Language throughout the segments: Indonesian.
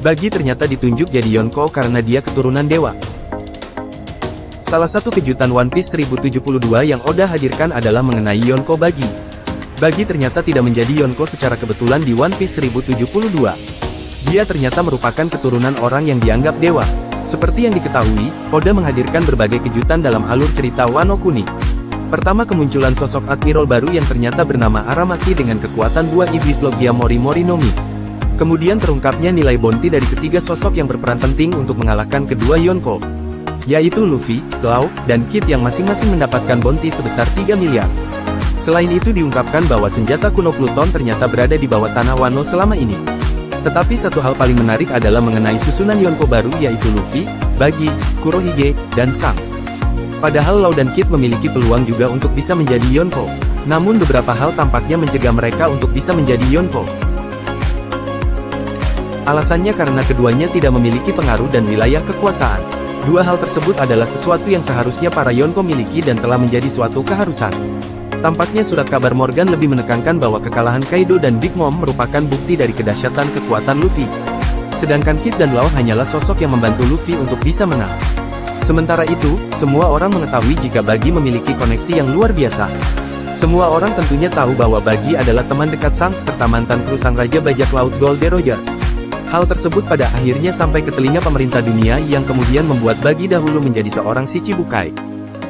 Bagi ternyata ditunjuk jadi Yonko karena dia keturunan dewa. Salah satu kejutan One Piece 1072 yang Oda hadirkan adalah mengenai Yonko Bagi. Bagi ternyata tidak menjadi Yonko secara kebetulan di One Piece 1072. Dia ternyata merupakan keturunan orang yang dianggap dewa. Seperti yang diketahui, Oda menghadirkan berbagai kejutan dalam alur cerita Wano Kuni. Pertama, kemunculan sosok Admiral baru yang ternyata bernama Aramaki dengan kekuatan buah iblis Logia Mori Mori no Mi. Kemudian terungkapnya nilai bounty dari ketiga sosok yang berperan penting untuk mengalahkan kedua Yonko, yaitu Luffy, Law, dan Kid yang masing-masing mendapatkan bounty sebesar 3 miliar. Selain itu diungkapkan bahwa senjata kuno Pluton ternyata berada di bawah tanah Wano selama ini. Tetapi satu hal paling menarik adalah mengenai susunan Yonko baru yaitu Luffy, Bagi, Kurohige, dan Shanks. Padahal Law dan Kid memiliki peluang juga untuk bisa menjadi Yonko. Namun beberapa hal tampaknya mencegah mereka untuk bisa menjadi Yonko. Alasannya karena keduanya tidak memiliki pengaruh dan wilayah kekuasaan. Dua hal tersebut adalah sesuatu yang seharusnya para Yonko miliki dan telah menjadi suatu keharusan. Tampaknya surat kabar Morgan lebih menekankan bahwa kekalahan Kaido dan Big Mom merupakan bukti dari kedahsyatan kekuatan Luffy. Sedangkan Kid dan Law hanyalah sosok yang membantu Luffy untuk bisa menang. Sementara itu, semua orang mengetahui jika Bagi memiliki koneksi yang luar biasa. Semua orang tentunya tahu bahwa Bagi adalah teman dekat Shanks serta mantan kru sang Raja Bajak Laut Gold Roger. Hal tersebut pada akhirnya sampai ke telinga pemerintah dunia yang kemudian membuat Bagi dahulu menjadi seorang Shichibukai.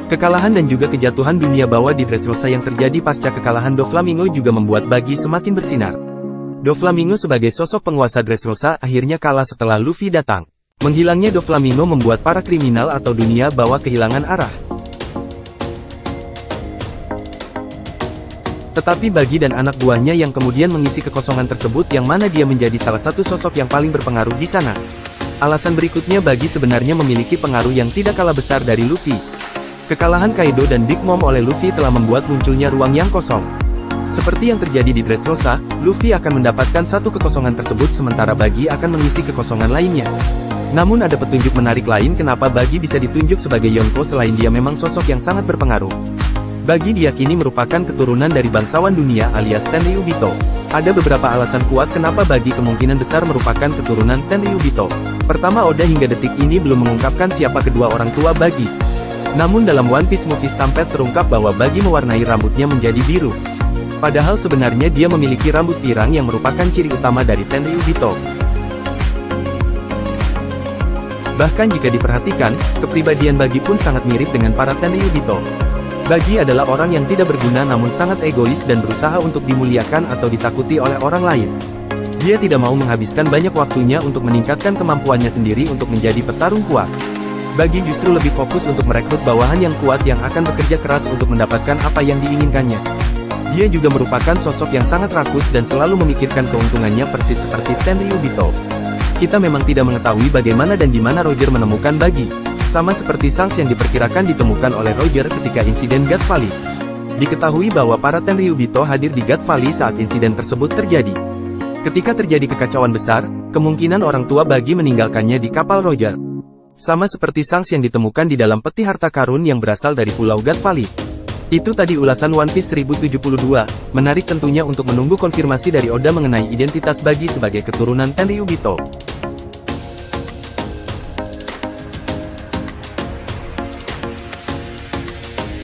Kekalahan dan juga kejatuhan dunia bawah di Dressrosa yang terjadi pasca kekalahan Doflamingo juga membuat Bagi semakin bersinar. Doflamingo sebagai sosok penguasa Dressrosa akhirnya kalah setelah Luffy datang. Menghilangnya Doflamingo membuat para kriminal atau dunia bawah kehilangan arah. Tetapi Bagi dan anak buahnya yang kemudian mengisi kekosongan tersebut yang mana dia menjadi salah satu sosok yang paling berpengaruh di sana. Alasan berikutnya Bagi sebenarnya memiliki pengaruh yang tidak kalah besar dari Luffy. Kekalahan Kaido dan Big Mom oleh Luffy telah membuat munculnya ruang yang kosong. Seperti yang terjadi di Dressrosa, Luffy akan mendapatkan satu kekosongan tersebut sementara Bagi akan mengisi kekosongan lainnya. Namun ada petunjuk menarik lain kenapa Bagi bisa ditunjuk sebagai Yonko selain dia memang sosok yang sangat berpengaruh. Bagi diyakini merupakan keturunan dari bangsawan dunia alias Tenryubito. Ada beberapa alasan kuat kenapa Bagi kemungkinan besar merupakan keturunan Tenryubito. Pertama, Oda hingga detik ini belum mengungkapkan siapa kedua orang tua Bagi. Namun dalam One Piece Movie Stampede terungkap bahwa Bagi mewarnai rambutnya menjadi biru. Padahal sebenarnya dia memiliki rambut pirang yang merupakan ciri utama dari Tenryubito. Bahkan jika diperhatikan, kepribadian Bagi pun sangat mirip dengan para Tenryubito. Bagi adalah orang yang tidak berguna namun sangat egois dan berusaha untuk dimuliakan atau ditakuti oleh orang lain. Dia tidak mau menghabiskan banyak waktunya untuk meningkatkan kemampuannya sendiri untuk menjadi petarung kuat. Bagi justru lebih fokus untuk merekrut bawahan yang kuat yang akan bekerja keras untuk mendapatkan apa yang diinginkannya. Dia juga merupakan sosok yang sangat rakus dan selalu memikirkan keuntungannya persis seperti Tenryubito. Kita memang tidak mengetahui bagaimana dan di mana Roger menemukan Bagi. Sama seperti Shanks yang diperkirakan ditemukan oleh Roger ketika insiden God Valley. Diketahui bahwa para Tenryubito hadir di God Valley saat insiden tersebut terjadi. Ketika terjadi kekacauan besar, kemungkinan orang tua Bagi meninggalkannya di kapal Roger. Sama seperti Shanks yang ditemukan di dalam peti harta karun yang berasal dari Pulau God Valley. Itu tadi ulasan One Piece 1072, menarik tentunya untuk menunggu konfirmasi dari Oda mengenai identitas Bagi sebagai keturunan Tenryubito.